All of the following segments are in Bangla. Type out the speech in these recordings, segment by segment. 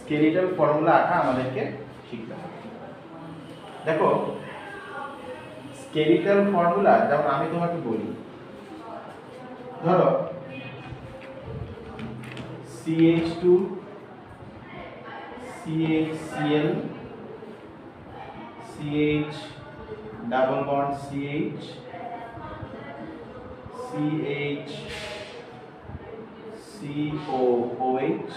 স্কেলিটাল ফর্মুলা আঁকা আমাদেরকে শিখতে হবে। দেখো স্কেলিটাল ফর্মুলা যেমন আমি তোমাকে বলি, ধরো CH2 CHCl CH double bond CH CH COOH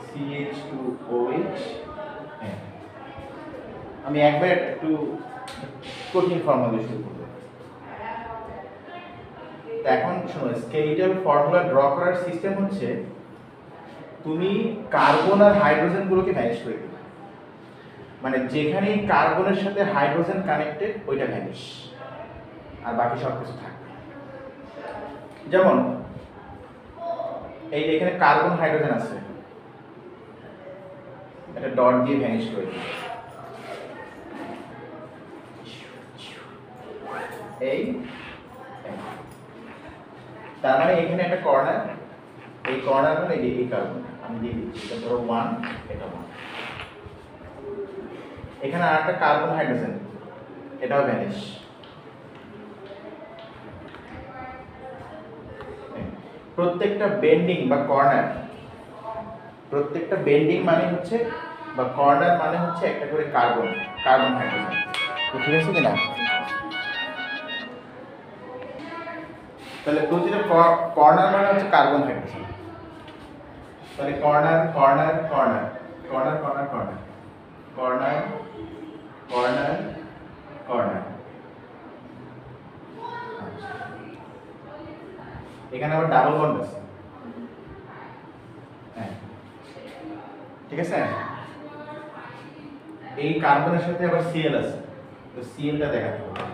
CH2OH। আমি একবার একটু কঠিন ফর্মুলা দিয়ে শুরু করব। এখন শোনো, স্কেলিটাল ফর্মুলা ড্র করার সিস্টেম হচ্ছে তুমি কার্বন আর হাইড্রোজেন গুলোকে ভ্যানিশ করে দিবে, মানে যেখানেই কার্বনের সাথে হাইড্রোজেন কানেক্টেড ওইটা ভ্যানিশ, আর বাকি সব কিছু থাকবে। যেমন এই যে এখানে কার্বন হাইড্রোজেন আছে, এটা ডট দিয়ে ভ্যানিশ করে দিবে। এই তার মানে এখানে একটা কর্নার, এই কর্নার মানে এই কার্বন আমি দিয়ে দিচ্ছি, এটা ধরো 1, এটা 1। এখানে আরেকটা কার্বন হাইড্রোজেন, এটাও ভ্যানিশ। প্রত্যেকটা বেন্ডিং বা কর্নার, প্রত্যেকটা বেন্ডিং মানে হচ্ছে বা কর্নার মানে হচ্ছে একটা করে কার্বন হাইড্রোজেন। ঠিক আছে কিনা? তাহলে প্রতিটা কর্নার মানে হচ্ছে কার্বন হাইড্রোজেন। তাহলে corner corner corner corner corner corner corner corner corner. এখানে আবার ডাবল বন্ড আছে, হ্যাঁ ঠিক আছে। এই কার্বনের সাথে আবার Cl আছে, তো Clটা দেখাতে হবে।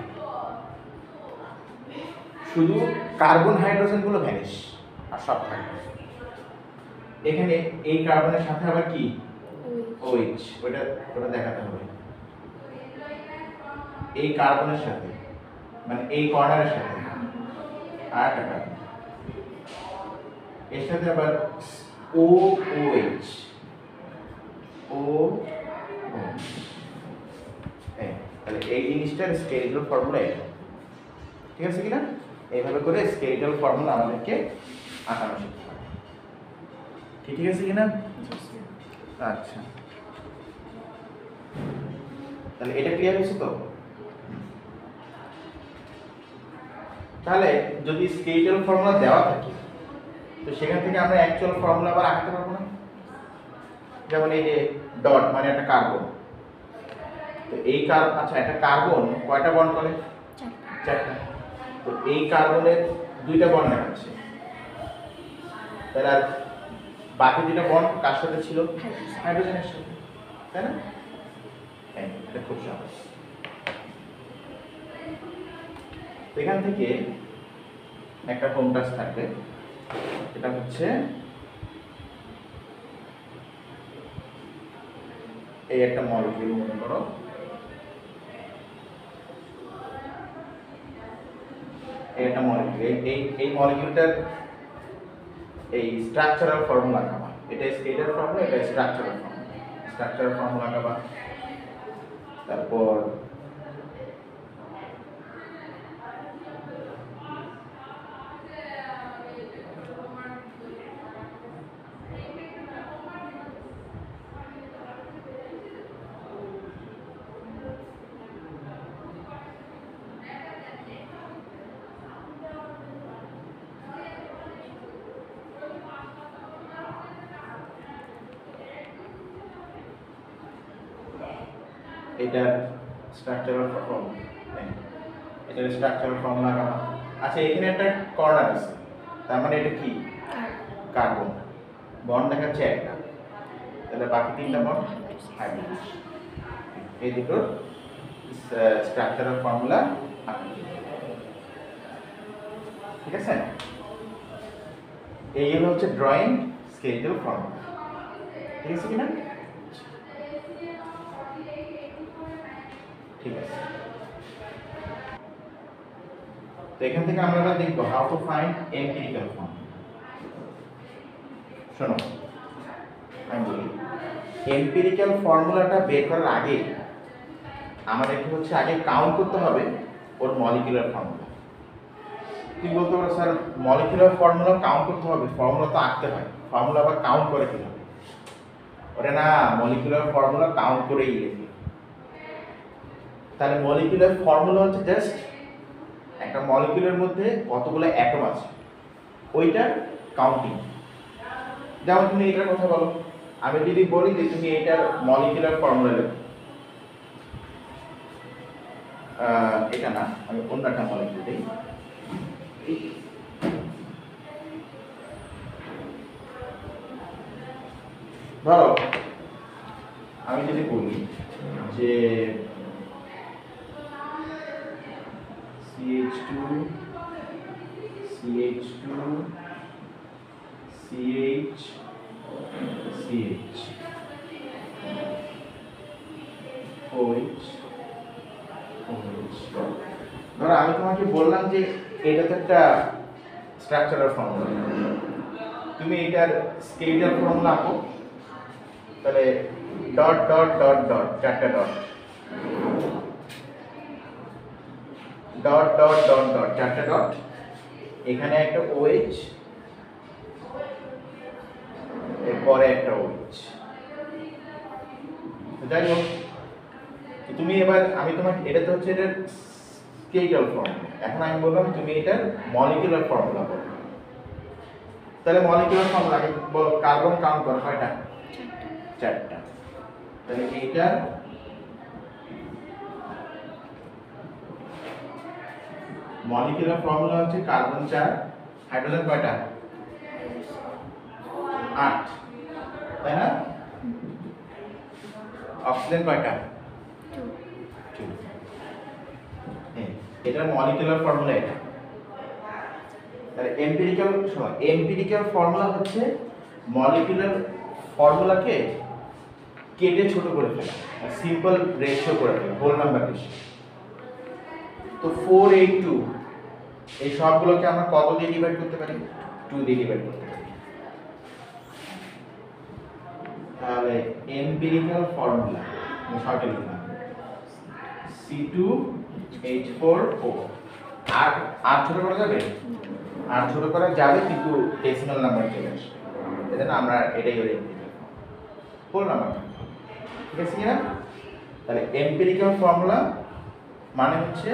শুধু কার্বন হাইড্রোজেন গুলো ভ্যানিশ আর সব থাকবে। এখানে এই কার্বনের সাথে আবার কি OH, ওটা দেখাতে হবে। এই কার্বনের সাথে মানে এই কর্নারের সাথে আর একটা কার্বন, এর সাথে আবার OOH তাহলে এই জিনিসটার স্কেলিটাল ফর্মুলা এটা। ঠিক আছে কিনা? এইভাবে করে স্কেলিটাল ফর্মুলা আমাদেরকে আঁকানো শিখতে হবে। ঠিক আছে কিনা? আচ্ছা, তাহলে এটা ক্লিয়ার হয়েছে তো? তাহলে যদি স্কেলিটাল ফর্মুলা দেওয়া থাকে তো সেখান থেকে আমরা অ্যাকচুয়াল ফর্মুলা আবার আঁকতে পারবো না? যেমন এই যে ডট মানে একটা কার্বন, তো এই আচ্ছা একটা কার্বন কয়টা বন্ড করে? 4টা। তো এই কার্বনের 2টা বন্ড দেখাচ্ছে, তাহলে আর বাকি 2টা বন্ড কার সাথে ছিল? হাইড্রোজেনের সাথে, তাই না? হ্যাঁ, এটা খুব সহজ। এখান থেকে একটা হোম টাস্ক থাকবে, এটা হচ্ছে এই একটা মলিকিউল মনে করো, এই একটা মলিকিউল, এই মলিকিউলটার এই স্ট্রাকচারাল ফর্মুলা আঁকাবা। এটা স্কেলার ফর্মুলা, এটা স্ট্রাকচারাল ফর্মুলা আঁকাবা। তারপর এটার স্ট্রাকচারাল ফর্মুলা আঁকাবা। আচ্ছা, এখানে একটা কর্নার আছে, তার মানে এটা কি? কার্বন বন্ড দেখাচ্ছে একটা, তাহলে বাকি 3টা বন্ড হাইড্রোজেন। এই দুটোর স্ট্রাকচারাল ফর্মুলা আঁকা। ঠিক আছে? এই হলো হচ্ছে ড্রয়িং স্কেলিটাল ফর্মুলা। ঠিক আছে কিনা? ঠিক আছে, তো এখান থেকে আমরা দেখব how to find empirical form. শোনো আমি বলি, এম্পিরিক্যাল ফর্মুলাটা বের করার আগে আমাদেরকে হচ্ছে আগে কাউন্ট করতে হবে ওর মলিকিউলার ফর্মুলা। তুমি বলতে পারো স্যার মলিকিউলার ফর্মুলা কাউন্ট করতে হবে, ফর্মুলা তো আঁকতে হয়, ফর্মুলা আবার কাউন্ট করে কিভাবে? ওরে না, মলিকিউলার ফর্মুলা কাউন্ট করেই লিখি। তাহলে মলিকিউলার ফর্মুলা হচ্ছে জাস্ট একটা মলিকিউলের মধ্যে কতগুলো অ্যাটম আছে ওইটার কাউন্টিং। যেমন তুমি এটার কথা বলো, আমি যদি বলি যে তুমি এটার মলিকিউলার ফর্মুলা লেখো, এটা না, আমি অন্য একটা মলিকিউল দিই। ধরো আমি যদি বলি যে CH2 CH2 CH CH OH OH, ধরো আমি তোমাকে বললাম যে এটা তো একটা স্ট্রাকচারাল ফর্মুলা, তুমি এটার স্কেলার ফর্মুলা আঁকো। তাহলে ডট ডট ডট ডট, চারটা dot, dot dot dot dot, চারটা ডট, এখানে একটা OH, এরপরে একটা OH। যাই হোক, তুমি এবার আমি তোমাকে, এটা তো হচ্ছে এটার স্কেলার ফর্মুলা, এখন আমি বললাম তুমি এটার মলিকিউলার ফর্মুলা বলো। তাহলে মলিকিউলার ফর্মুলা আগে বলো, কার্বন কাউন্ট করো কয়টা? চারটা। তাহলে এইটার মলিকিউলার ফর্মুলা হচ্ছে কার্বন 4, হাইড্রোজেন কয়টা? 8, তাই না? অক্সিজেন কয়টা? 2। এটার মলিকিউলার ফর্মুলা এটা। তাহলে এম্পিরিক্যাল, শোনো, এম্পিরিক্যাল ফর্মুলা হচ্ছে মলিকিউলার ফর্মুলাকে কেটে ছোট করে ফেলা, সিম্পল রেশিও করে ফেলা, হোল নাম্বার রেশিও। তো 4, 8, 2 এই সবগুলোকে আমরা কত দিয়ে ডিভাইড করতে পারি? 2 দিয়ে ডিভাইড করতে পারি। তাহলে এম্পিরিক্যাল ফর্মুলা আমি শর্টে লিখলাম C2H4O। আর ছোট করা যাবে? আর ছোট করা যাবে, কিন্তু ডেসিমাল নাম্বার চলে আসবে, এজন্য আমরা এটাই হলো হোল নাম্বার। ঠিক আছে কিনা? তাহলে এম্পিরিক্যাল ফর্মুলা মানে হচ্ছে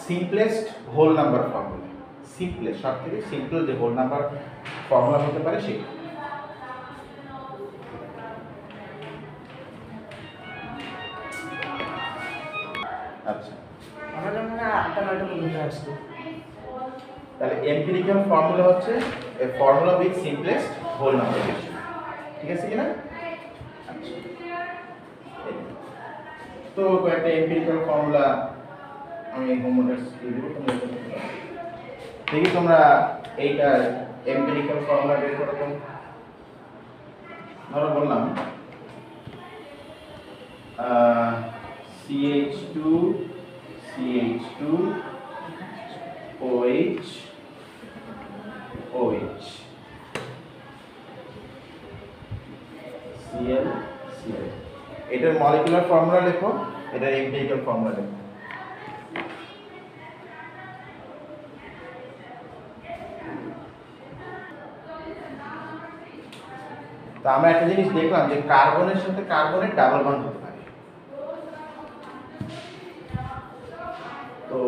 simplest whole number formula, simplest, সব থেকে সিম্পল যে হোল নাম্বার ফর্মুলা হতে পারে সেটা। আচ্ছা, আমরা যখন 8টা 9টা পর্যন্ত আসছি, তাহলে এম্পিরিক্যাল ফর্মুলা হচ্ছে a formula with simplest whole number ratio. ঠিক আছে কিনা? আচ্ছা, তো কয়েকটা এম্পিরিক্যাল ফর্মুলা আমি হোমওয়ার্ক দিয়ে দেবো, তোমরা দেখি তোমরা এইটার এম্পিরিক্যাল ফর্মুলা বের করো। তো ধরো বললাম CH2 CH2 OH OH Cl Cl, এটার মলিকিউলার ফর্মুলা লেখো, এটার এম্পিরিক্যাল ফর্মুলা লেখো। তো আমরা একটা জিনিস দেখলাম যে কার্বনের সাথে কার্বনের ডাবল বন্ড হতে পারে। তো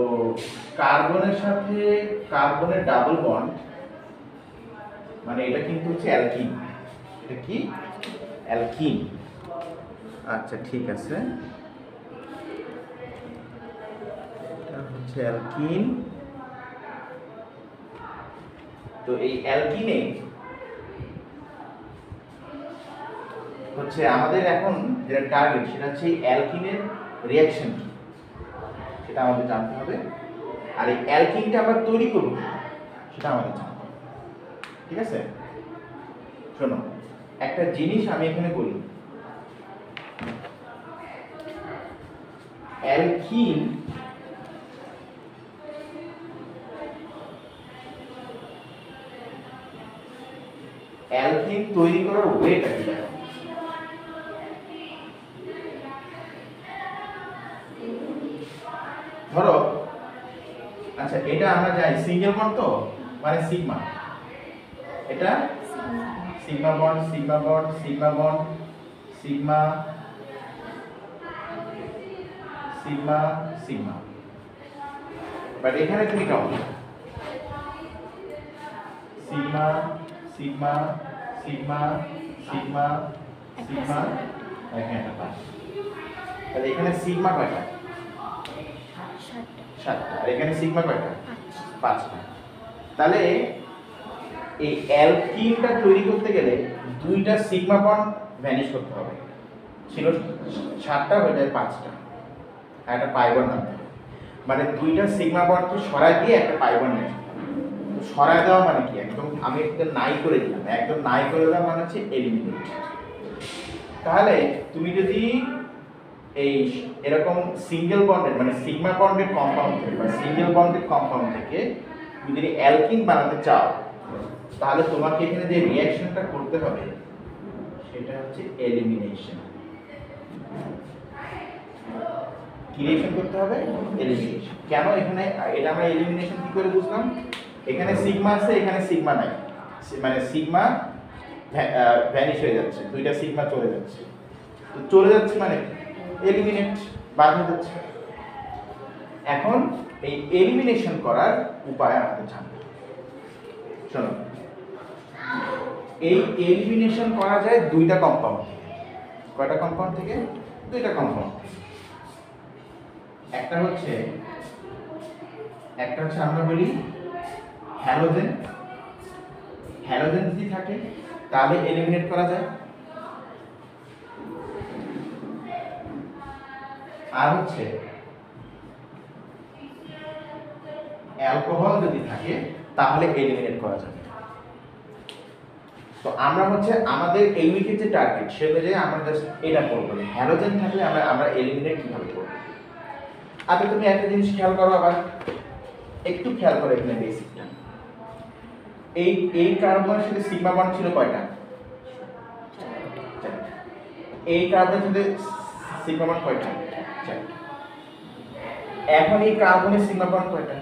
কার্বনের সাথে কার্বনের ডাবল বন্ড মানে এটা কিন্তু হচ্ছে অ্যালকিন। এটা কি? অ্যালকিন। আচ্ছা ঠিক আছে, এটা হচ্ছে অ্যালকিন। তো এই অ্যালকিনে হচ্ছে আমাদের এখন যেটা টার্গেট সেটা হচ্ছে অ্যালকিনের রিঅ্যাকশন কি সেটা আমাদের জানতে হবে, আর এই অ্যালকিনটা আমরা তৈরি করব সেটা আমাদের জানতে হবে। ঠিক আছে, শোনো, একটা জিনিস আমি এখানে করি, অ্যালকিন অ্যালকিন তৈরি করার ওয়েটা কি? ধরো আচ্ছা এটা আমরা জানি সিঙ্গেল বন্ড তো মানে সিগমা, এটা sigma bond sigma bond sigma bond sigma sigma sigma, but এখানে তুমি কাও sigma sigma sigma sigma sigma এখানে একটা পাঁচ, তাহলে এখানে সিগমা কয়টা? 7টা। আর এখানে সিগমা কয়টা? 5টা। তাহলে এই অ্যালকিনটা তৈরি করতে গেলে দুইটা সিগমা বন্ড ভ্যানিশ করতে হবে, ছিল 7টা হয়ে যায় 5টা, আর একটা পাই বন্ড আনতে হবে, মানে দুইটা সিগমা বন্ডকে সরাই দিয়ে একটা পাই বন্ড নিয়ে আসতে হবে। তো সরাই দেওয়া মানে কি? একদম আমি একদম নাই করে দিলাম, একদম নাই করে দেওয়া মানে হচ্ছে এলিমিনেট। তাহলে তুমি যদি এই এরকম সিঙ্গেল বন্ডের মানে সিগমা বন্ডের কম্পাউন্ড থেকে বা সিঙ্গেল বন্ডের কম্পাউন্ড থেকে তুমি যদি অ্যালকিন বানাতে চাও, তাহলে তোমাকে এখানে যে রিঅ্যাকশনটা করতে হবে সেটা হচ্ছে এলিমিনেশন। কি রিঅ্যাকশন করতে হবে? এলিমিনেশন। কেন এখানে এটা আমরা এলিমিনেশন কি করে বুঝলাম? এখানে সিগমা আছে, এখানে সিগমা নাই, মানে সিগমা ভ্যানিশ হয়ে যাচ্ছে, দুইটা সিগমা চলে যাচ্ছে। তো চলে যাচ্ছে মানে এলিমিনেট, বাদ হয়ে যাচ্ছে। এখন এই এলিমিনেশন করার উপায় আমাদের জানতে হবে। শোনো, এই এলিমিনেশন করা যায় দুইটা কম্পাউন্ড থেকে। কয়টা কম্পাউন্ড থেকে? দুইটা কম্পাউন্ড। একটা হচ্ছে আমরা বলি হ্যালোজেন। হ্যালোজেন যদি থাকে তাহলে এলিমিনেট করা যায়। আর হচ্ছে অ্যালকোহল যদি থাকে তাহলে এলিমিনেট করা যাবে। তো আমরা হচ্ছে আমাদের এই উইকের যে টার্গেট সে অনুযায়ী আমরা জাস্ট এটা করবো, হ্যালোজেন থাকলে আমরা এলিমিনেট কিভাবে করবো। আচ্ছা তুমি একটা জিনিস খেয়াল করো, আবার একটু খেয়াল করো এখানে বেসিকটা। এই কার্বনের সাথে সিগমা বন্ড ছিল কয়টা? এই কার্বনের সাথে সিগমা বন্ড কয়টা? এখন এই কার্বনের সিগমা বন্ড কয়টা?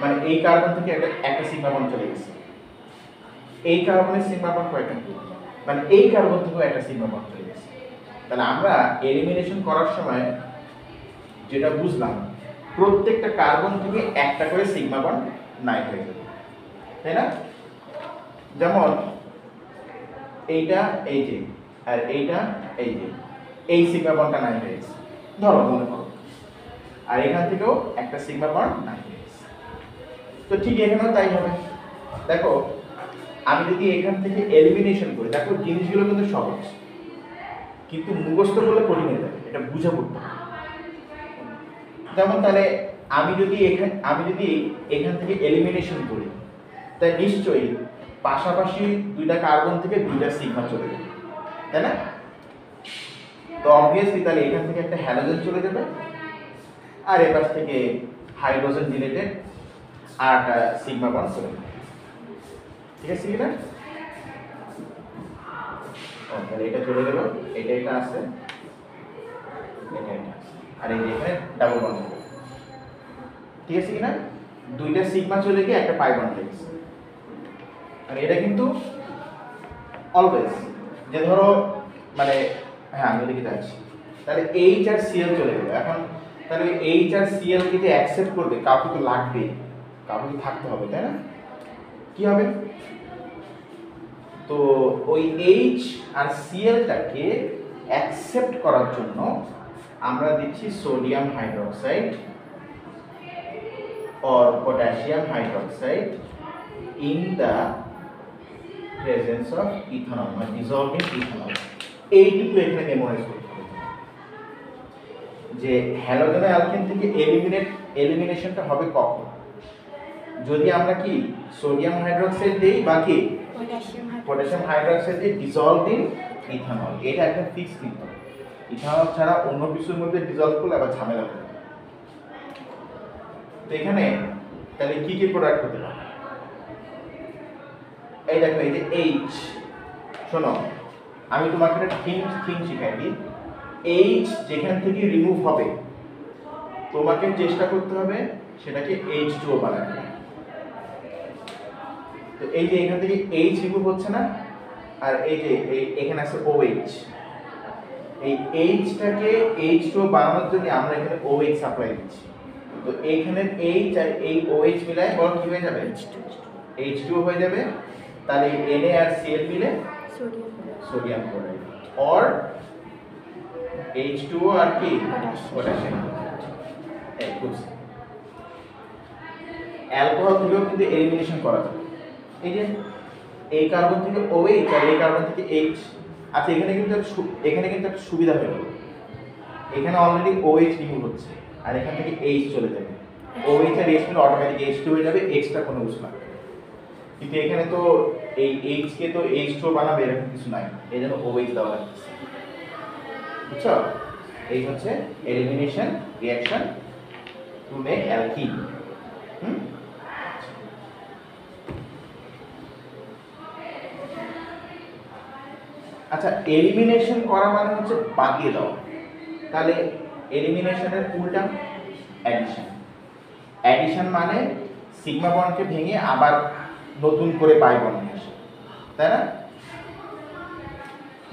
মানে এই কার্বন থেকে একটা সিগমা বন্ড চলে গেছে। এই কার্বনের সিগমা বন্ড কয়টা? মানে এই কার্বন থেকেও একটা সিগমা বন্ড চলে গেছে। তাহলে আমরা এলিমিনেশন করার সময় যেটা বুঝলাম, প্রত্যেকটা কার্বন থেকে একটা করে সিগমা বন্ড নাই হয়ে যাবে, তাই না? যেমন এইটা এই যে, আর এইটা এই যে, এই সিগমা বন্ডটা নাই হয়ে গেছে ধরো, মনে করো। আর এখান থেকেও একটা সিগমা বন্ড নাই হয়ে গেছে। তো ঠিক এখানেও তাই হবে। দেখো আমি যদি এখান থেকে এলিমিনেশন করি, দেখো জিনিসগুলো কিন্তু সহজ, কিন্তু মুখস্থ করলে কঠিন হয়ে যাবে, এটা বুঝে পড়তে হবে। যেমন তাহলে আমি যদি এখান থেকে এলিমিনেশন করি, তাই নিশ্চয়ই পাশাপাশি দুইটা কার্বন থেকে দুইটা সিগমা চলে যাবে, তাই না? তো অবভিয়াসলি তাহলে এখান থেকে একটা হ্যালোজেন চলে যাবে, আর এর পাশ থেকে হাইড্রোজেন রিলেটেড আর একটা সিগমা বন্ড চলে যাবে। ঠিক আছে কিনা? তাহলে এটা চলে গেল, এটা আছে, এটা আছে, আর এই যে এখানে ডাবল বন্ড হবে। ঠিক আছে কিনা? দুইটা সিগমা চলে গিয়ে একটা পাই বন্ড হয়ে গেছে। আর এটা কিন্তু অলওয়েজ, যে ধরো মানে হ্যাঁ আমি লিখে যাচ্ছি, তাহলে এইচ আর সিএল চলে গেল। এখন তাহলে এইচ আর সিএল কে যে অ্যাকসেপ্ট করবে, কাউকে তো লাগবে, কাউকে থাকতে হবে, তাই না? কি হবে? তো ওই এইচ আর সিএলটাকে অ্যাকসেপ্ট করার জন্য আমরা দিচ্ছি sodium hydroxide or potassium hydroxide in the presence of ethanol, মানে dissolved in ethanol। এইটুকু এখানে মেমোরাইজ করতে হবে যে হ্যালোজেন অ্যালকেন থেকে এলিমিনেশনটা হবে কখন? যদি আমরা কি সোডিয়াম হাইড্রোক্সাইড দেই বা কি পটাশিয়াম হাইড্রোক্সাইড দিয়ে ডিসলভড ইন ইথানল। এটা একটা ফিক্স কিন্তু, ইথানল ছাড়া অন্য কিছুর মধ্যে ডিসলভ করলে আবার ঝামেলা হবে। তো এখানে তাহলে কি কি প্রোডাক্ট হতে পারে? এই দেখো এই যে এইচ, শোনো আমি তোমাকে একটা থিং শিখাই দিই। এইচ যেখান থেকে রিমুভ হবে তোমাকে চেষ্টা করতে হবে সেটাকে H2O বানাতে। তো এই যে এখান থেকে এইচ রিমুভ হচ্ছে না, আর এই যে এখানে আছে OH, এই এইচটাকে H2O বানানোর জন্য আমরা এখানে OH সাপ্লাই দিচ্ছি। তো এইখানে এইচ আর এই OH মিলায় বল কি হয়ে যাবে, H2O হয়ে যাবে। তাহলে Na আর Cl মিলে সোডিয়াম ক্লোরাইড, অর H2O আর কি পটাশিয়াম। এই বুঝছি। অ্যালকোহল থেকেও কিন্তু এলিমিনেশন করা যায়। এই যে এই কার্বন থেকে OH আর এই কার্বন থেকে H। আচ্ছা এখানে কিন্তু একটা সুবিধা হয়ে গেল, এখানে অলরেডি OH রিমুভ হচ্ছে আর এখান থেকে H চলে যাবে। OH আর H মিলে অটোমেটিক H2 হয়ে যাবে, এক্সট্রা কোনো কিছু লাগবে। কিন্তু এখানে তো এই H কে তো H2 বানাবে এরকম কিছু নাই, এই জন্য OH দেওয়া লাগছে। বুঝছো? এই হচ্ছে elimination reaction to make alkyne. আচ্ছা এলিমিনেশন করা মানে হচ্ছে বাদ দিয়ে দাও। তাহলে এলিমিনেশনের উল্টা অ্যাডিশন। অ্যাডিশন মানে সিগমা বন্ডকে ভেঙে আবার নতুন করে পাই বন্ড নিয়ে আসে, তাই না?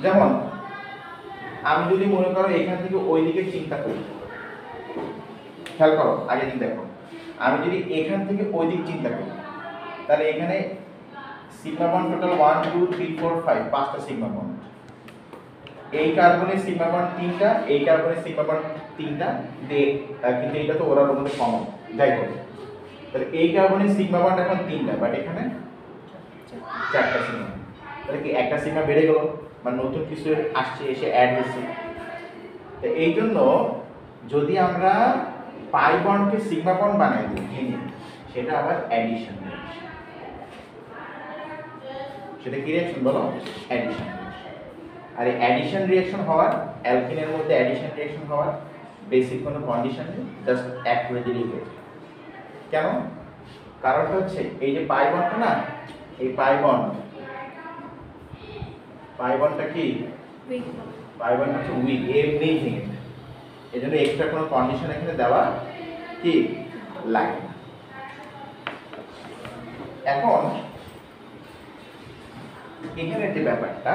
যেমন আমি যদি মনে করো এখান থেকে ওই দিকে চিন্তা করি, খেয়াল করো আগে দিন দেখো, আমি যদি এখান থেকে ওই দিক চিন্তা করি তাহলে এখানে সিগমা বন্ড টোটাল 1 2 3 4 5 পাঁচটা সিগমা বন্ড। এই কার্বনের সিগমা বন্ড 3টা, এই কার্বনের সিগমা বন্ড 3টা, কিন্তু এটা তো ওরার মধ্যে কমন, যাই হোক। তাহলে এই কার্বনের সিগমা বন্ড এখন 3টা, বাট এখানে 4টা সিগমা। তাহলে কি একটা সিগমা বেড়ে গেল, মানে নতুন কিছু আসছে, এসে অ্যাড হচ্ছে। তো এই জন্য যদি আমরা পাই বন্ডকে সিগমা বন্ড বানাই দিই ভেঙে, সেটা আবার অ্যাডিশন। সেটা কি রিঅ্যাকশন বলো? অ্যাডিশন। আর এই অ্যাডিশন রিঅ্যাকশন হওয়ার, অ্যালকিনের মধ্যে অ্যাডিশন রিঅ্যাকশন হওয়ার বেসিক কোনো কন্ডিশন নেই, জাস্ট এক করে দিলেই হয়ে যায়। কেন? কারণটা হচ্ছে এই যে পাই বন্ডটা না, এই পাই বন্ডটা কি পাই বন্ড হচ্ছে উইক, এমনি ভেঙে যায়। এই জন্য এক্সট্রা কোনো কন্ডিশন এখানে দেওয়া কি লাগে না। এখন এখানে যে ব্যাপারটা,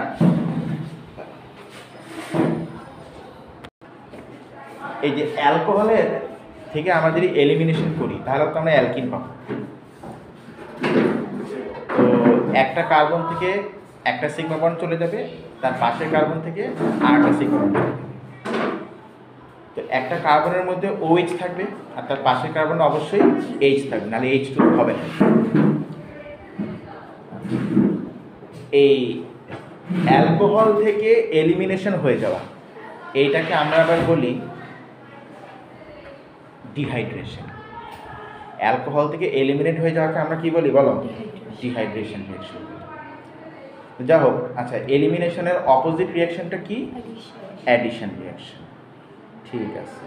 এই যে অ্যালকোহলের থেকে আমরা যদি এলিমিনেশন করি তাহলে তো আমরা অ্যালকিন পাবো। তো একটা কার্বন থেকে একটা সিগমা বন্ড চলে যাবে, তার পাশের কার্বন থেকে আরেকটা সিগমা বন্ড চলে যাবে। তো একটা কার্বনের মধ্যে OH থাকবে আর তার পাশের কার্বনে অবশ্যই H থাকবে, নাহলে H2 হবে না। এই অ্যালকোহল থেকে এলিমিনেশন হয়ে যাওয়া, এইটাকে আমরা আবার বলি ডিহাইড্রেশন। অ্যালকোহল থেকে এলিমিনেট হয়ে যাওয়াকে আমরা কি বলি বলো? Dehydration reaction. যা হোক, আচ্ছা এলিমিনেশনের অপোজিট রিঅ্যাকশনটা কি? Addition reaction. ঠিক আছে।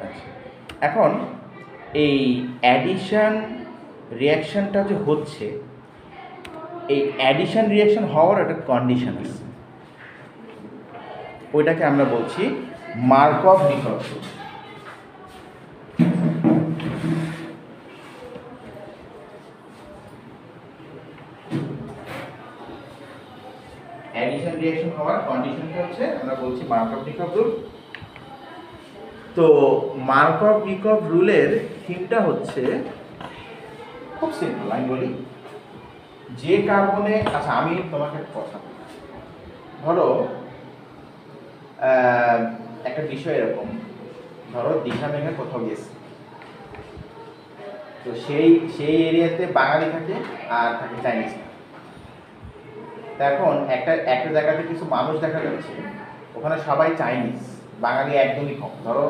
আচ্ছা এখন এই অ্যাডিশন রিঅ্যাকশনটা যে হচ্ছে, এই অ্যাডিশন রিঅ্যাকশন হওয়ার একটা কন্ডিশন আছে, ওইটাকে আমরা বলছি মার্কভ-নিকভ রুল। অ্যাডিশন রিঅ্যাকশন হওয়ার কন্ডিশনটা হচ্ছে আমরা বলছি মার্কভ-নিকভ রুল। তো মার্কভ-নিকভ রুলের থিমটা হচ্ছে খুব সিম্পল, আমি বলি যে কার্বনে, আচ্ছা আমি তোমাকে একটা কথা বলি, ধরো একটা বিষয় এরকম, ধরো দীঘা মেঘা কোথাও গেছে, তো সেই এরিয়াতে বাঙালি থাকে আর থাকে চাইনিজ। এখন একটা জায়গাতে কিছু মানুষ দেখা যাচ্ছে, ওখানে সবাই চাইনিজ, বাঙালি একদমই কম। ধরো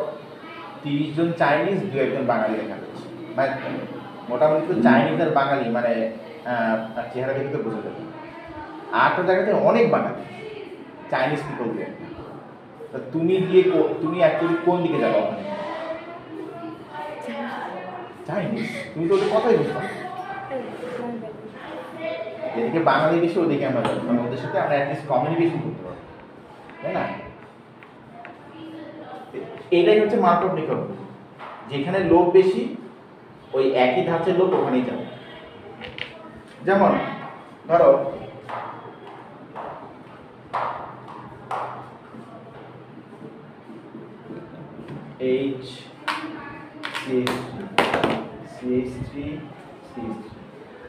30 জন চাইনিজ, 2-1 জন বাঙালি দেখা যাচ্ছে, মানে মোটামুটি তো চাইনিজ আর বাঙালি মানে চেহারা দেখে তো বোঝা যাবে। আরেকটা জায়গাতে অনেক বাঙালি, চাইনিজ পিপল দিয়ে। তুমি অ্যাকচুয়ালি কোন দিকে যাবো ওখানে? চাইনিজ। তুমি তো ওদের কথাই বুঝতে পারো। যেদিকে বাঙালি বেশি ওদিকে আমরা যাবো, কারণ ওদের সাথে আমরা অ্যাটলিস্ট কমিউনিকেশন করতে পারবো, তাই না? এটাই হচ্ছে মার্কআপ রিকভারি, যেখানে লোক বেশি ওই একই ধাঁচের লোক ওখানেই যাবে। যেমন ধরো H CH3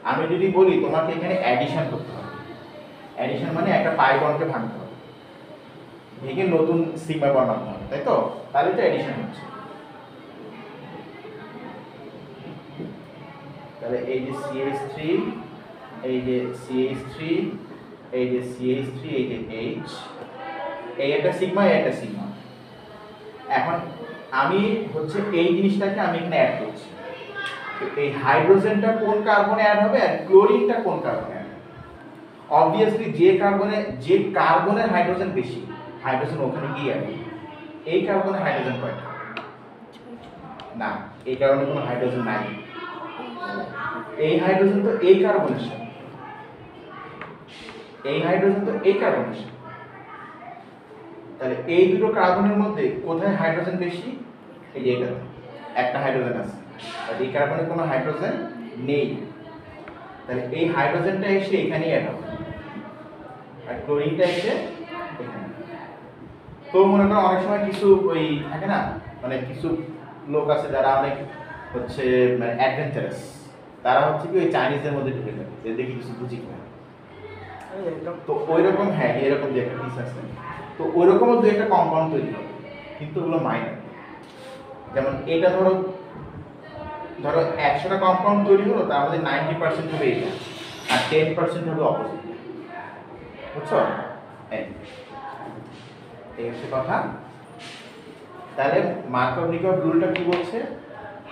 আমি যদি বলি তোমাকে এখানে অ্যাডিশন করতে হবে, অ্যাডিশন মানে একটা পাই বন্ডকে ভাঙতে হবে, ভেঙে নতুন সিগমা বন্ড আনতে হবে, তাই তো? তাহলে তো অ্যাডিশন হচ্ছে। তাহলে এই যে CH3, এই যে CH3, এই যে CH3, এই যে H, এই একটা সিগমা, এই একটা সিগমা। এখন আমি হচ্ছে এই জিনিসটাকে আমি এখানে অ্যাড করছি, এই হাইড্রোজেনটা কোন কার্বনে অ্যাড হবে আর ক্লোরিনটা কোন কার্বনে অ্যাড হবে। অবভিয়াসলি যে কার্বনের হাইড্রোজেন বেশি, হাইড্রোজেন ওখানে গিয়ে অ্যাড হবে। এই কার্বনে হাইড্রোজেন কয়টা? না, এই কার্বনে কোনো হাইড্রোজেন নাই। এই হাইড্রোজেন তো এই কার্বনের সাথে, এই হাইড্রোজেন তো এই কার্বনের সাথে। তাহলে এই দুটো কার্বনের মধ্যে কোথায় হাইড্রোজেন বেশি? এই যে এটাতে একটা হাইড্রোজেন আছে, আর এই কার্বনে কোনো হাইড্রোজেন নেই। তাহলে এই হাইড্রোজেনটা এসে এখানেই অ্যাড হবে, আর ক্লোরিনটা এসে এখানে। তো মনে করো অনেক সময় কিছু ওই থাকে না, মানে কিছু লোক আছে যারা অনেক হচ্ছে মানে অ্যাডভেঞ্চারাস, তারা হচ্ছে কি ওই চাইনিজদের মধ্যে ঢুকে যাবে, যে দেখি কিছু বুঝি কিনা। তো ওই রকম, হ্যাঁ এরকম যে একটা পিস আছে, তো ওই রকমও দু একটা কম্পাউন্ড তৈরি হবে, কিন্তু ওগুলো মাইনার। যেমন এটা ধরো 100টা কম্পাউন্ড তৈরি হলো, তার মধ্যে 90% হবে এটা, আর 10% হবে অপোজিট। বুঝছো? এই হচ্ছে কথা। তাহলে মার্কভ রিকভারি রুলটা কি বলছে?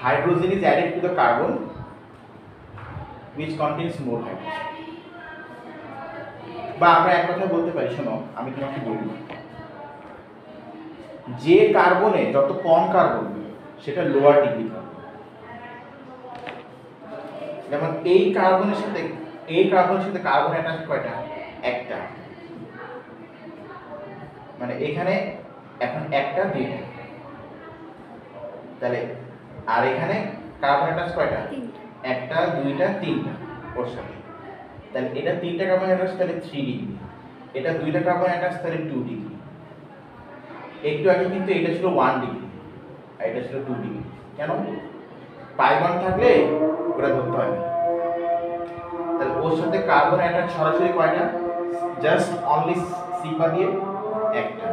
Hydrogen is added to the carbon which contains more hydrogen। বা আমরা এক কথা বলতে পারি, শোনো আমি তোমাকে বলি, যে কার্বনে যত কম কার্বন সেটা লোয়ার ডিগ্রি কার্বন। যেমন এই কার্বনের সাথে কার্বন অ্যাটাচ কয়টা? একটা, মানে এখানে এখন একটা দুইটা, তাহলে আর এখানে কার্বন অ্যাটাচ কয়টা? একটা দুইটা তিনটা ওর সাথে। তাহলে এটা 3টা কার্বন অ্যাটাচ, তাহলে 3 ডিগ্রি। এটা 2টা কার্বন অ্যাটাচ, তাহলে 2 ডিগ্রি। একটু আগে কিন্তু এটা ছিল 1 ডিগ্রি আর এটা ছিল 2 ডিগ্রি। কেন? পাই বন্ড থাকলে ওটা ধরতে হয় না। তাহলে ওর সাথে কার্বন অ্যাটাচ সরাসরি কয়টা? জাস্ট অনলি সিগমা দিয়ে একটা,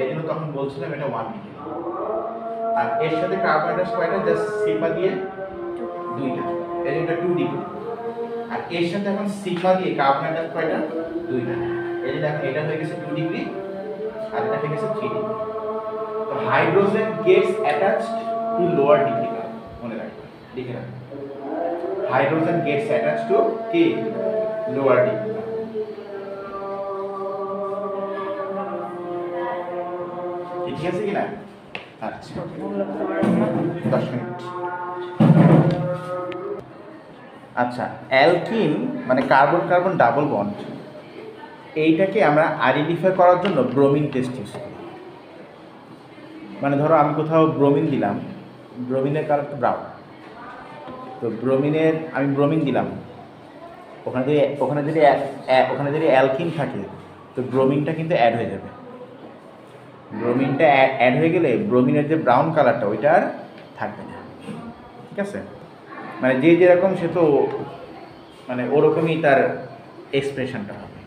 এই জন্য তখন বলছিলাম এটা 1 ডিগ্রি। আর এর সাথে কার্বন অ্যাটাচ কয়টা? জাস্ট সিগমা দিয়ে দুইটা, এই জন্য এটা 2 ডিগ্রি। আর এর সাথে এখন সিগমা দিয়ে কার্বন অ্যাটাচ কয়টা? দুইটা, এই জন্য এখন এটা হয়ে গেছে 2 ডিগ্রি আর এটা হয়ে গেছে 3 ডিগ্রি। তো hydrogen gets attached to lower degree carbon, মনে রাখবেন, লিখে রাখবেন। হাইড্রোজেন গেটস অ্যাটাচড টু কি? Lower degree. ঠিক আছে কি না? আচ্ছা 10 মিনিট। আচ্ছা, অ্যালকিন মানে কার্বন কার্বন ডাবল বন্ড, এইটাকে আমরা আইডেন্টিফাই করার জন্য ব্রোমিন টেস্ট ইউজ করি। মানে ধরো আমি কোথাও ব্রোমিন দিলাম, ব্রোমিনের কালার তো ব্রাউন, তো আমি ব্রোমিন দিলাম, ওখানে যদি অ্যালকিন থাকে তো ব্রোমিনটা কিন্তু অ্যাড হয়ে যাবে। ব্রোমিনটা অ্যাড হয়ে গেলে ব্রোমিনের যে ব্রাউন কালারটা ওইটা আর থাকবে না। ঠিক আছে? মানে যে যেরকম সে তো মানে ওরকমই তার এক্সপ্রেশনটা হবে।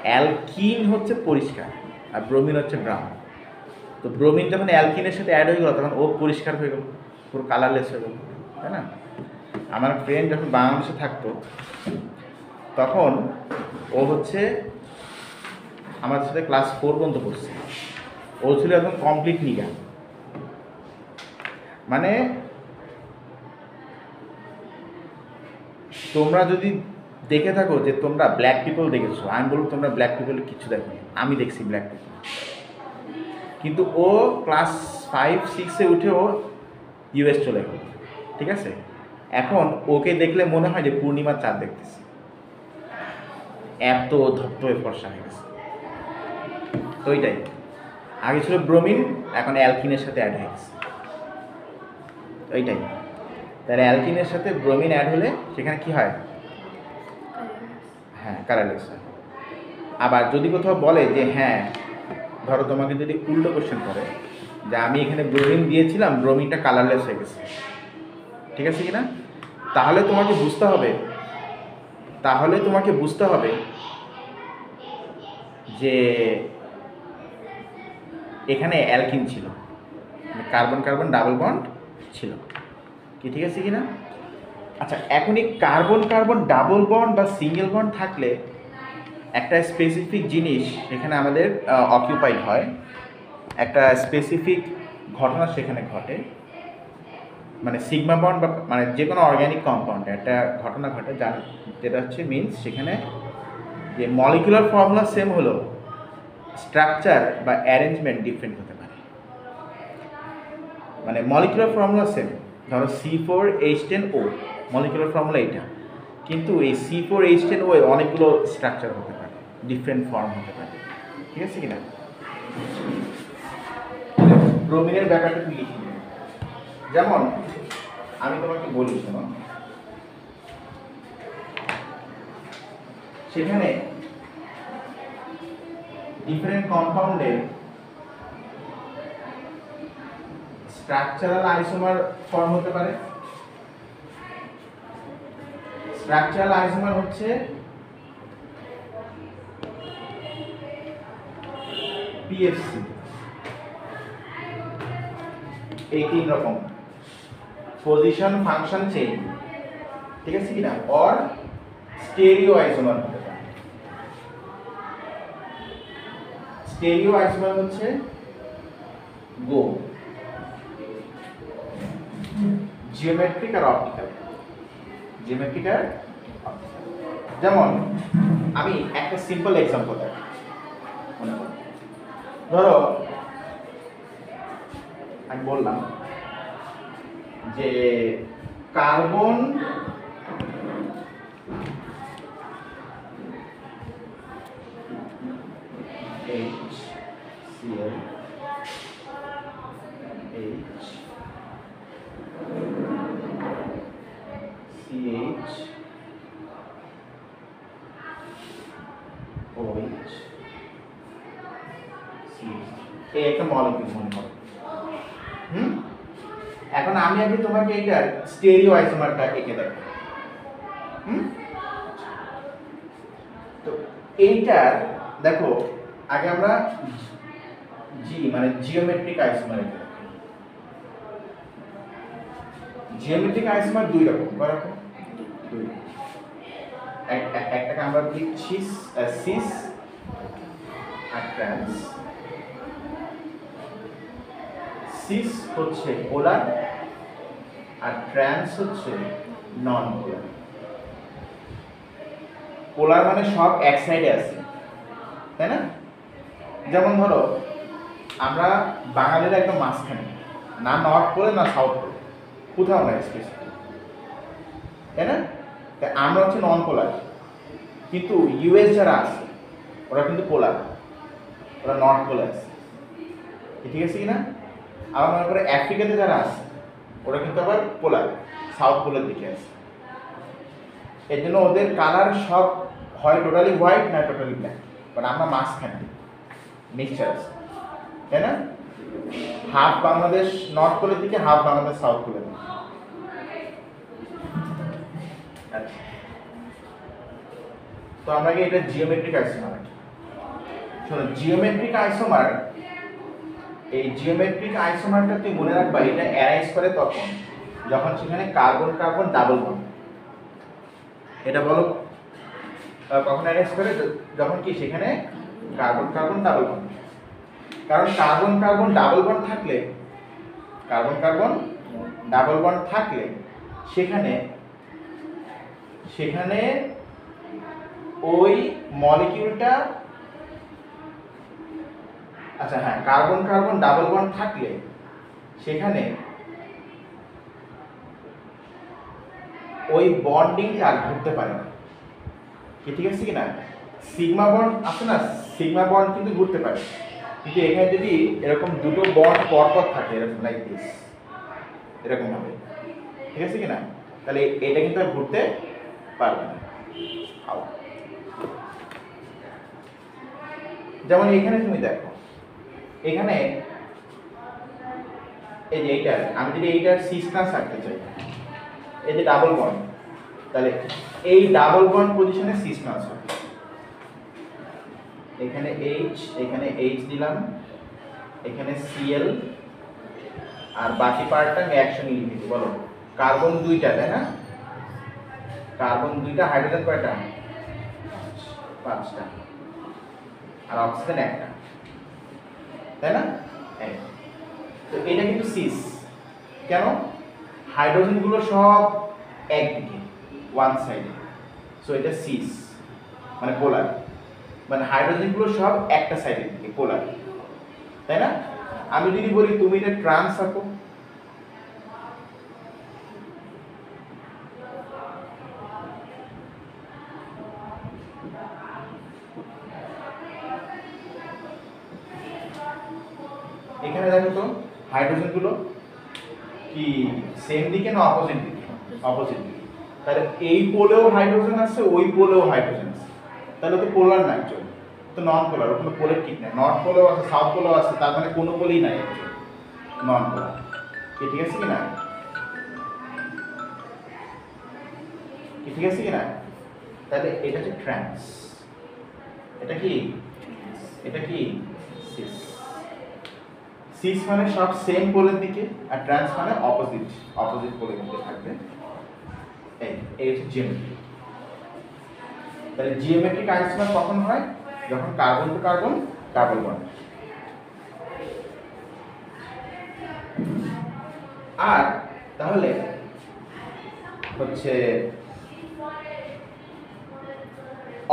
অ্যালকিন হচ্ছে পরিষ্কার আর ব্রোমিন হচ্ছে ব্রাউন। তো ব্রোমিন যখন অ্যালকিনের সাথে অ্যাড হয়ে গেল তখন ও পরিষ্কার হয়ে গেল, পুরো কালারলেস হয়ে গেল, তাই না? আমার ফ্রেন্ড যখন বাংলাদেশে থাকতো তখন ও হচ্ছে আমার সাথে ক্লাস 4 পর্যন্ত পড়ছে, ও ছিল একদম কমপ্লিট নিগা। মানে তোমরা যদি দেখে থাকো যে তোমরা ব্ল্যাক পিপল দেখেছো, আমি বলবো তোমরা ব্ল্যাক পিপল কিছু দেখো, আমি দেখছি ব্ল্যাক পিপল। কিন্তু ও ক্লাস 5-6-এ উঠে ও ইউএস চলে গেল। ঠিক আছে? এখন ওকে দেখলে মনে হয় যে পূর্ণিমার চাঁদ দেখতেছি। এত ধপ্তরে ফর্সা হয়ে গেছে। তো ওইটাই, আগে ছিল ব্রোমিন, এখন অ্যালকিনের সাথে অ্যাড হয়ে গেছে। ওইটাই, তাহলে অ্যালকিনের সাথে ব্রোমিন অ্যাড হলে সেখানে কি হয়? হ্যাঁ, কালারলেস হয়। আবার যদি কোথাও বলে যে হ্যাঁ, ধরো তোমাকে যদি উল্টো কোশ্চেন করে যে আমি এখানে ব্রোমিন দিয়েছিলাম, ব্রোমিনটা কালারলেস হয়ে গেছে, ঠিক আছে কি না? তাহলে তোমাকে বুঝতে হবে যে এখানে অ্যালকিন ছিল, কার্বন কার্বন ডাবল বন্ড ছিল, কি ঠিক আছে কি না? আচ্ছা, এখনই কার্বন কার্বন ডাবল বন্ড বা সিঙ্গেল বন্ড থাকলে একটা স্পেসিফিক জিনিস এখানে আমাদের অকিউপাইড হয়, একটা স্পেসিফিক ঘটনা সেখানে ঘটে, মানে সিগমা বন্ড বা মানে যে কোনো অর্গ্যানিক কম্পাউন্ডে একটা ঘটনা ঘটে, যার যেটা হচ্ছে মিনস সেখানে যে মলিকুলার ফর্মুলা সেম হলো, স্ট্রাকচার বা অ্যারেঞ্জমেন্ট ডিফারেন্ট হতে পারে। মানে মলিকুলার ফর্মুলা সেম, ধরো C4H10O মলিকুলার ফর্মুলা এটা, কিন্তু এই C4H10O এর অনেকগুলো স্ট্রাকচার হতে পারে, ডিফারেন্ট ফর্ম হতে পারে, ঠিক আছে কিনা? ব্রোমিনের ব্যাপারটা একটু লিখি। যেমন আমি তোমাকে বলি, শোনো, সেখানে ডিফারেন্ট কম্পাউন্ডে স্ট্রাকচারাল আইসোমার ফর্ম হতে পারে। স্ট্রাকচারাল আইসোমার হচ্ছে পিএফসি, এই তিন রকম পজিশন ফাংশন চেইন, ঠিক আছে কিনা? অর স্টেরিও আইসোমার হতে পারে। স্টেরিও আইসোমার হচ্ছে গো, জিওমেট্রিক আর অপটিক্যাল। জিওমেট্রিক আর যেমন আমি একটা সিম্পল এক্সাম্পল দেখ, মনে করো, ধরো আমি বললাম যে carbon HCl H CH OH CH, এই একটা মলিকিউল মনে করো। এখন আমি আগে তোমাকে এইটার স্টেরিও আইসোমারটা এঁকে দেব। তো এইটার দেখো, আগে আমরা জি মানে জিওমেট্রিক আইসোমার এঁকে দেব। জিওমেট্রিক আইসোমার দুই রকম, কয় রকম? দুই। একটাকে আমরা বলি সিস আর ট্রান্স। সিস হচ্ছে পোলার আর ট্রান্স হচ্ছে নন পোলার। পোলার মানে সব এক সাইডে আছে, তাই না? যেমন ধরো আমরা বাঙালিরা একদম মাঝখানে, না নর্থ পোলে না সাউথ পোলে, কোথাও নাই স্পেসিফিক, তাই না? তাই আমরা হচ্ছে নন পোলার, কিন্তু ইউএস যারা আছে ওরা কিন্তু পোলার, ওরা নর্থ পোলে আছে, ঠিক আছে কিনা? আবার মনে করে আফ্রিকাতে যারা আছে ওরা কিন্তু আবার পোলার, সাউথ পোলের দিকে আছে। এর জন্য ওদের কালার সব হয় টোটালি হোয়াইট না টোটালি ব্ল্যাক, বাট আমরা মাঝখানে মিক্সচার আছে, তাই না? হাফ বাংলাদেশ নর্থ পোলের দিকে, হাফ বাংলাদেশ সাউথ পোলের দিকে। আচ্ছা, তো আমরা কি এটা জিওমেট্রিক আইসোমার? শোনো, জিওমেট্রিক আইসোমার, এই জিওমেট্রিক আইসোমারটা তুই মনে রাখবা, এটা অ্যারাইজ করে তখন যখন সেখানে কার্বন কার্বন ডাবল বন্ড। এটা বলো কখন অ্যারাইজ করে? যখন কি সেখানে কার্বন কার্বন ডাবল বন্ড। কারণ কার্বন কার্বন ডাবল বন্ড থাকলে, কার্বন কার্বন ডাবল বন্ড থাকলে সেখানে সেখানে ওই মলিকিউলটা, আচ্ছা হ্যাঁ, কার্বন কার্বন ডাবল বন্ড থাকলে সেখানে ওই বন্ডিং আর ঘটতে পারে না, কি ঠিক আছে কিনা? সিগমা বন্ড আছে না, সিগমা বন্ড কিন্তু ঘুরতে পারে, কিন্তু এখানে যদি এরকম দুটো বন্ড পরপর থাকে এরকম লাইক দিস, এরকম ভাবে, ঠিক আছে কি না, তাহলে এটা কিন্তু আর ঘুরতে পারবে না। যেমন এখানে তুমি দেখো, এখানে এই যে এইটার, আমি যদি এইটার সিস্টেন্স রাখতে চাই, এই যে ডাবল বন্ড, তাহলে এই ডাবল বন্ড পজিশনে সিস্টেন্স হবে, এখানে এইচ, এখানে এইচ দিলাম, এখানে সিএল, আর বাকি পার্টটা আমি একসঙ্গে লিখে দিই। বলো, কার্বন দুইটা, তাই না? কার্বন দুইটা, হাইড্রোজেন কয়টা? পাঁচটা, আর অক্সিজেন একটা, তাই না? তো এটা কিন্তু সিস, কেন? হাইড্রোজেন গুলো সব একদিকে, ওয়ান সাইডে, সো এটা সিস মানে পোলার, মানে হাইড্রোজেন গুলো সব একটা সাইডের দিকে, পোলার, তাই না? আমি যদি বলি তুমি এটা ট্রান্স আঁকো, এখানে দেখো তো হাইড্রোজেন গুলো কি সেম দিকে না অপোজিট দিকে? অপোজিট দিকে। তাহলে এই পোলেও হাইড্রোজেন আছে, ওই পোলেও হাইড্রোজেন আছে, তাহলে তো পোলার না অ্যাকচুয়ালি, তো নন পোলার, ওখানে পোলের ঠিক নাই, নর্থ পোলেও আছে, সাউথ পোলেও আছে, তার মানে কোনো পোলেই নাই অ্যাকচুয়ালি, নন পোলার। ঠিক আছে কি না? ঠিক আছে কি না? তাহলে এটা হচ্ছে ট্রান্স, এটা কি? এটা কি? সিস। সিস মানে সব সেম পোলের দিকে, আর ট্রান্স মানে অপোজিট, অপোজিট পোলের দিকে থাকবে। এই হচ্ছে জিওমেট্রি। তাহলে জিওমেট্রিক আইসোমার কখন হয়? যখন carbon to carbon double bond. আর তাহলে হচ্ছে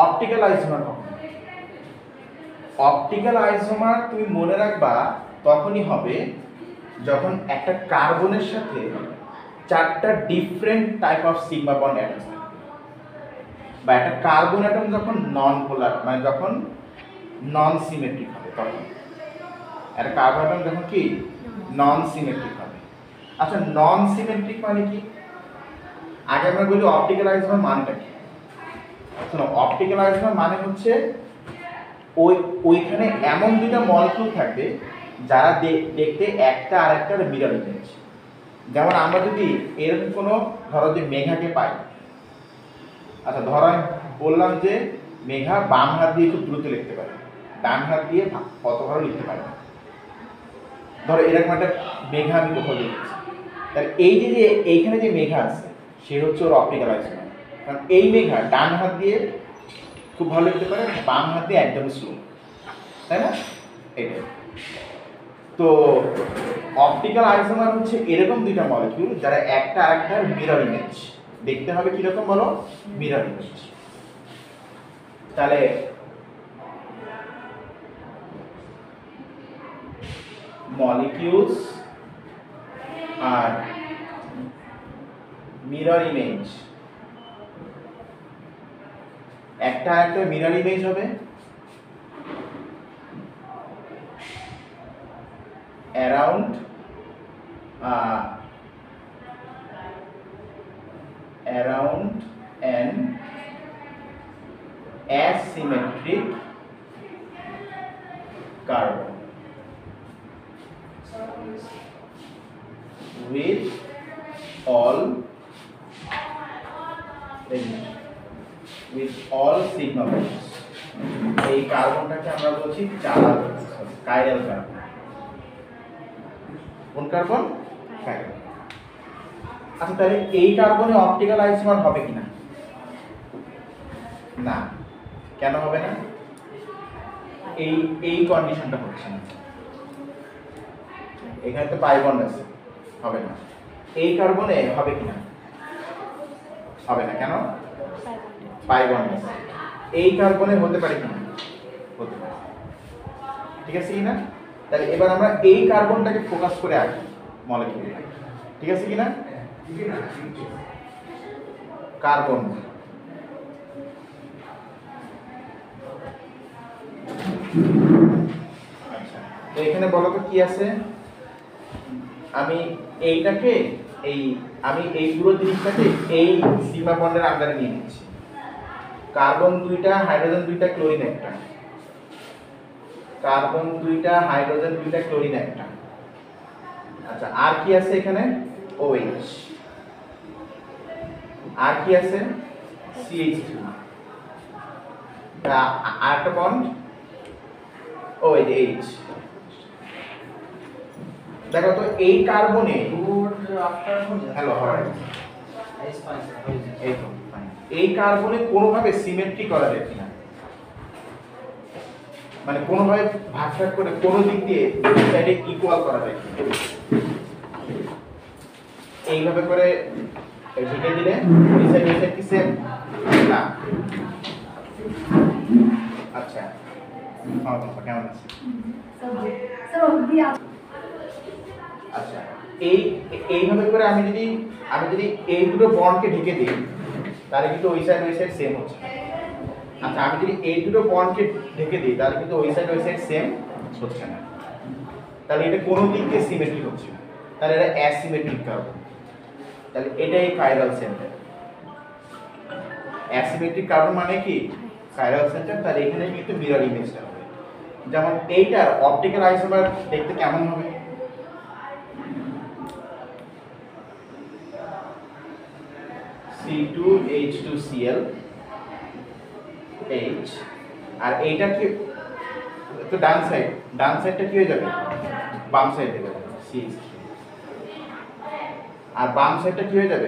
অপটিক্যাল আইসোমার কখন? অপটিক্যাল আইসোমার তুমি মনে রাখবা তখনই হবে যখন একটা কার্বনের সাথে চারটা different type of sigma bond attach থাকে, বা একটা কার্বন অ্যাটম যখন নন পোলার মানে যখন নন সিমেট্রিক হবে, তখন একটা কার্বন অ্যাটম যখন কি নন সিমেট্রিক হবে। আচ্ছা, নন সিমেট্রিক মানে কি? আগে আমরা বলি অপটিক্যাল আইসোমার মানেটা কি? শোনো, অপটিক্যাল আইসোমার মানে হচ্ছে ওইখানে এমন দুইটা মলিকিউল থাকবে যারা দেখতে একটা আরেকটার মিরর ইমেজ। যেমন আমরা যদি এরকম কোনো ধরো যে মেঘাকে পাই, আচ্ছা ধরো আমি বললাম যে মেঘা বাম হাত দিয়ে খুব দ্রুত লিখতে পারে, ডান হাত দিয়ে কত ভালো লিখতে পারে না, ধরো এরকম একটা মেঘা আমি কোথাও লিখেছি, তাহলে এই যে এইখানে যে মেঘা আছে সে হচ্ছে ওর অপটিক্যাল আইসোমার, কারণ এই মেঘা ডান হাত দিয়ে খুব ভালো লিখতে পারে, বাম হাত দিয়ে একদম স্লো, তাই না? এইটাই তো অপটিক্যাল আইসোমার হচ্ছে এরকম দুইটা মলিকিউল যারা একটা আরেকটার মিরর ইমেজ, দেখতে হবে কিরকম বলো? Mirror image. তাহলে মলিকিউলস আর মিরর ইমেজ, একটা আরেকটা মিরর ইমেজ হবে around an asymmetric carbon with all sigma bonds। এই কার্বনটাকে আমরা বলছি চালার কাইরাল কার্বন। কোন কার্বন? কাইরাল। আচ্ছা, তাহলে এই কার্বনে অপটিক্যাল আইসোমার হবে কিনা? না। কেন হবে না? এই কন্ডিশনটা হচ্ছে না, এখানে তো পাই বন্ড আছে, হবে না। এই কার্বনে হবে কিনা? হবে না। কেন? পাই বন্ড আছে। এই কার্বনে হতে পারে কিনা? হতে পারে। ঠিক আছে কিনা? তাহলে এবার আমরা এই কার্বনটাকে ফোকাস করে আঁকি মলিকিউলে, ঠিক আছে কিনা? কার্বন আচ্ছা, তো এখানে বলো তো কি আছে? আমি এইটাকে আমি এই পুরো জিনিসটাকে এই সিগমা বন্ডের আন্ডারে নিয়ে নিচ্ছি। কার্বন 2টা, হাইড্রোজেন 2টা, ক্লোরিন 1টা। কার্বন 2টা, হাইড্রোজেন 2টা, ক্লোরিন 1টা। আচ্ছা, আর কি আছে এখানে? OH। আর কি আছে? CH3। আর একটা বন্ড OH। দেখো তো এই কার্বনে হ্যালো হয় এই তো এই কার্বনে কোনোভাবে সিমেট্রি করা যায় কিনা, মানে কোনোভাবে ভাগ ভাগ করে কোনো দিক দিয়ে সাইডে ইকুয়াল করা যায় কিনা। এইভাবে করে ঢেকে দিলে ওই সাইড কি সেম না? আচ্ছা, কেমন আছে? আচ্ছা, এইভাবে করে আমি যদি এই দুটো বন্ডকে ঢেকে দিই তাহলে কিন্তু ওই সাইড সেম হচ্ছে। আচ্ছা, আমি যদি এই দুটো বন্ডকে ঢেকে দিই তাহলে কিন্তু ওই সাইড সেম হচ্ছে না। তাহলে এটা কোনো দিক দিয়ে সিমেট্রিক হচ্ছে না, তাহলে এটা অ্যাসিমেট্রিক কার্বন। তাহলে এটাই কাইরাল সেন্টার। অ্যাসিমেট্রিক কার্বন মানে কি? Chiral centre. তাহলে এখানে কিন্তু মিরর ইমেজটা হবে। যেমন এইটার অপটিক্যাল আইসোমার দেখতে কেমন হবে? C2H2Cl H, আর এইটা কি তো ডান সাইডটা কি হয়ে যাবে? বাম সাইড হয়ে যাবে CH3, আর বাম সাইডটা কি হয়ে যাবে?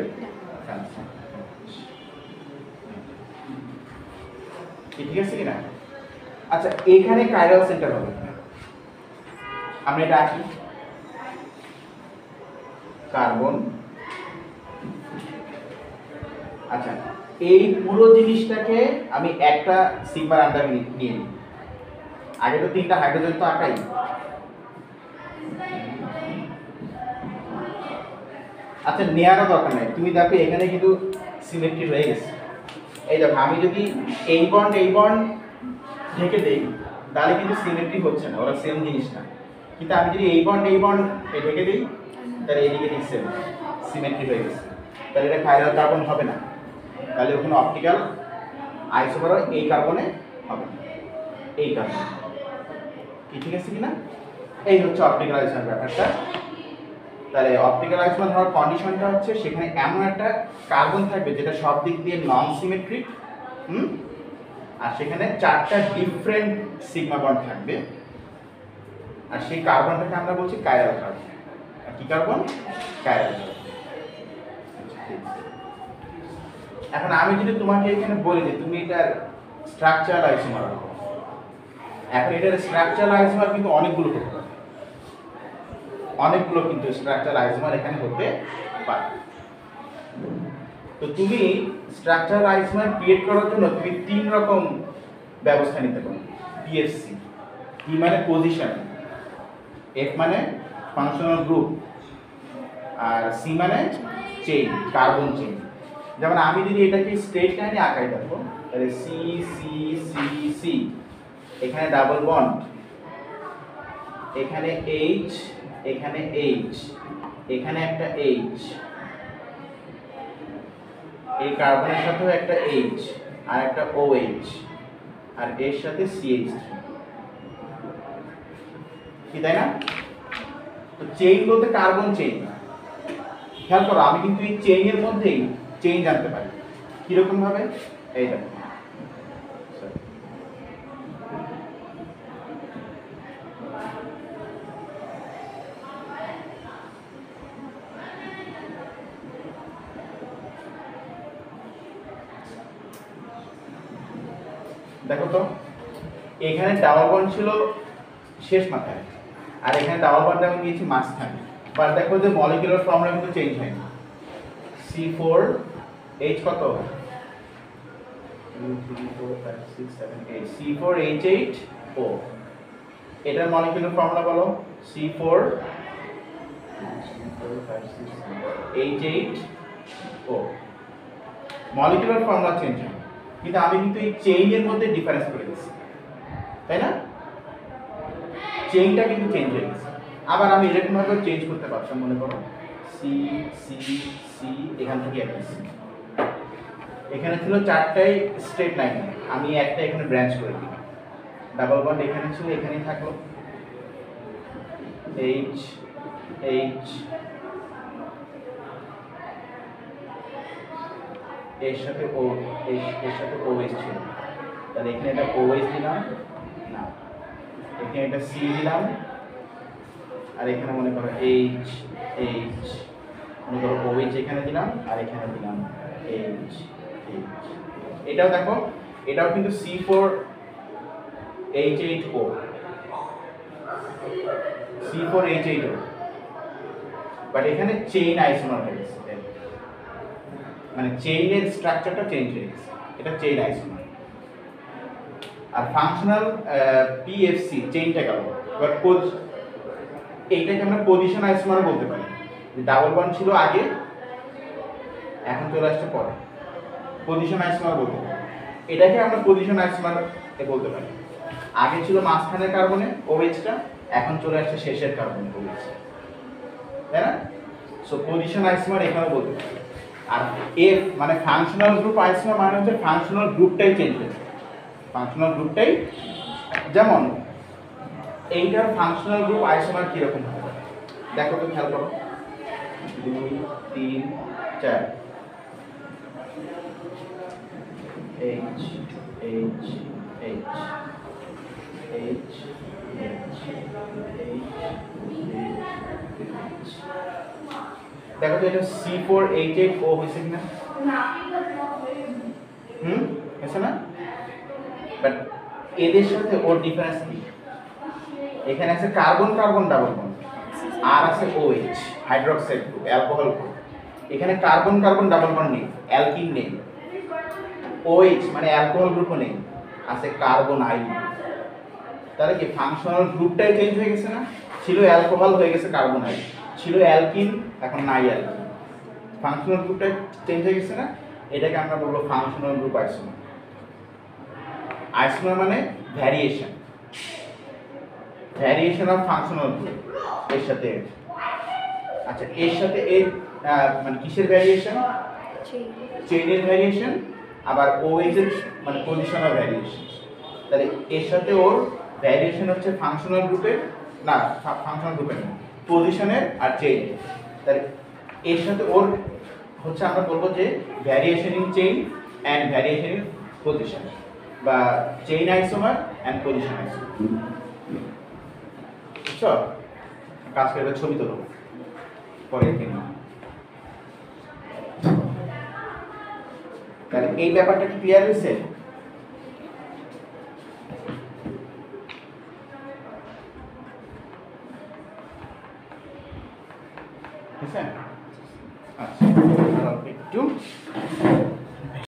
ঠিক আছে কিনা? আচ্ছা, এখানে কাইরাল সেন্টার হবে কিনা? আমরা এটা আঁকি। কার্বন, আচ্ছা, এই পুরো জিনিসটাকে আমি একটা সিগমার আন্ডার নিয়ে নিই। আগে তো 3টা হাইড্রোজেন তো আঁকাই। আচ্ছা, নেওয়ারও দরকার নাই, তুমি দেখো এখানে কিন্তু সিমেট্রি হয়ে গেছে। এই দেখো, আমি যদি এই বন্ড ঢেকে দেই তাহলে কিন্তু সিমেট্রি হচ্ছে না, ওরা সেম জিনিস না। কিন্তু আমি যদি এই বন্ড ঢেকে দিই তাহলে এইদিকে ঠিক সেম সিমেট্রি হয়ে গেছে। তাহলে এটা কাইরাল কার্বন হবে না, তাহলে ওখানে অপটিক্যাল আইসোমার এই কার্বনে হবে না, এই কার্বন। কি ঠিক আছে কিনা? এই হচ্ছে অপটিক্যাল আইসোমার ব্যাপারটা। তাহলে অপটিক্যাল আইসোমার হওয়ার কন্ডিশনটা হচ্ছে সেখানে এমন একটা কার্বন থাকবে যেটা সব দিক দিয়ে নন সিমেট্রিক, আর সেখানে 4টা ডিফারেন্ট সিগমা বন্ড থাকবে, আর সেই কার্বনটাকে আমরা বলছি কাইরাল কার্বন। আর কি কার্বন? Chiral carbon. এখন আমি যদি তোমাকে এখানে বলি যে তুমি এটার স্ট্রাকচারাল আইসোমার রাখো, এখন এটার স্ট্রাকচারাল আইসোমার কিন্তু অনেকগুলো হতে পারে, অনেকগুলো কিন্তু স্ট্রাকচারাল আইসোমার এখানে হতে পারে। তো তুমি স্ট্রাকচারাল আইসোমার ক্রিয়েট করার জন্য তুমি 3 রকম ব্যবস্থা নিতে পারো। PFC, P মানে পজিশন, F মানে ফাংশনাল গ্রুপ, আর C মানে চেইন, কার্বন চেইন। যেমন আমি যদি এটাকে স্ট্রেট লাইনে আঁকাই দেখো, তাহলে C C C C, এখানে ডাবল বন্ড, এখানে H, এখানে H, এখানে একটা H, এই কার্বনের সাথেও একটা H আর একটা OH, আর এর সাথে CH3, কি তাই না? তো চেইন বলতে কার্বন চেইন। খেয়াল করো, আমি কিন্তু এই চেইনের মধ্যেই চেঞ্জ আনতে পারি। কিরকম ভাবে? এই দেখো, দেখো তো এখানে ডাবল বন্ড ছিল শেষ মাথায়, আর এখানে ডাবল বন্ড আমি দিয়েছি মাঝখানে। বাট দেখো যে মলিকিউলার ফর্মুলা কিন্তু চেঞ্জ হয়নি। C4H কত? 2 3 4 5 6 7 8, C4H8O। এটার মলিকিউলার ফর্মুলা বলো। C4 H8O। Molecular formula change হয়, কিন্তু আমি কিন্তু এই চেইনের মধ্যে ডিফারেন্স করে দিচ্ছি, তাই না? চেইনটা কিন্তু চেঞ্জ হয়ে গেছে। আবার আমি এরকম ভাবে চেঞ্জ করতে পারতাম, মনে করো সি সি সি, এখান থেকে একটা সি, এখানে ছিল চারটাই স্ট্রেট লাইন, আমি একটা এখানে ব্রাঞ্চ করে দিই, ডাবল বন্ড এখানে ছিল, এখানেই থাকলো, এইচ এইচ, এর সাথে ও, এর সাথে ও এইচ ছিল, তাহলে এখানে এটা ও এইচ দিলাম না, এখানে এটা সি দিলাম, আর এখানে মনে করো এইচ এইচ, মনে করো ও এইচ এখানে দিলাম, আর এখানে দিলাম এইচ এইচ। এটাও দেখো, এটাও কিন্তু C4 H8O, C4 H8O, but এখানে চেইন আইসোমার হয়ে গেছে, মানে চেইনের স্ট্রাকচারটা চেঞ্জ হয়ে গেছে, এটা চেইন আইসোমার। আর ফাংশনাল PFC চেইনটা গেল, বাট এইটাকে আমরা পজিশন আইসোমার বলতে পারি, ডাবল বন্ড ছিল আগে, এখন চলে আসছে পরে, পজিশন আইসোমার বলতে পারি। এটাকে আমরা পজিশন আইসোমার বলতে পারি। আগে ছিল মাঝখানের কার্বনে OH-টা, এখন চলে আসছে শেষের কার্বনে OH, তাই না? সো পজিশন আইসোমার এখানে বলতে পারি। আর এফ মানে ফাংশনাল গ্রুপ আইসোমার মানে হচ্ছে ফাংশনাল গ্রুপটাই চেঞ্জ হয়েছে, ফাংশনাল গ্রুপটাই, যেমন এইটার ফাংশনাল গ্রুপ আইসোমার কিরকম হবে দেখো তো, খেয়াল করো, 2 3 4, H H H H H H, দেখো তো এটা C4 H8O হয়েছে কিনা? হয়েছে না? বাট এদের সাথে ওর ডিফারেন্স কি? এখানে আছে কার্বন কার্বন ডাবল বন্ড, আর আছে OH hydroxide group, alcohol group. এখানে কার্বন কার্বন ডাবল বন্ড নেই, অ্যালকিন নেই, OH মানে অ্যালকোহল গ্রুপও নেই, আছে কার্বন আইন। তাহলে কি ফাংশনাল গ্রুপটাই চেঞ্জ হয়ে গেছে না? ছিল অ্যালকোহল হয়ে গেছে কার্বন আইন, ছিল অ্যালকিন এখন নাই অ্যালকিন, ফাংশনাল গ্রুপটাই চেঞ্জ হয়ে গেছে না? এটাকে আমরা বলবো ফাংশনাল গ্রুপ আইসোমার। আইসোমার মানে variation, variation of functional group, এর সাথে আচ্ছা এর সাথে এর মানে কিসের ভ্যারিয়েশন? চেইনের ভ্যারিয়েশন, আবার OH এর মানে পজিশনাল ভ্যারিয়েশন। তাহলে এর সাথে ওর ভ্যারিয়েশন হচ্ছে ফাংশনাল গ্রুপের, না ফাংশনাল গ্রুপের না, পজিশনের আর চেইনের। তাহলে এর সাথে ওর হচ্ছে আমরা বলবো যে variation in chain and variation in position, বা chain isomer and position isomer. বুঝছো? কাজ করে ছবি তোলো পরে কিনা। তাহলে এই ব্যাপারটা কি ক্লিয়ার হয়েছে? আচ্ছা একটু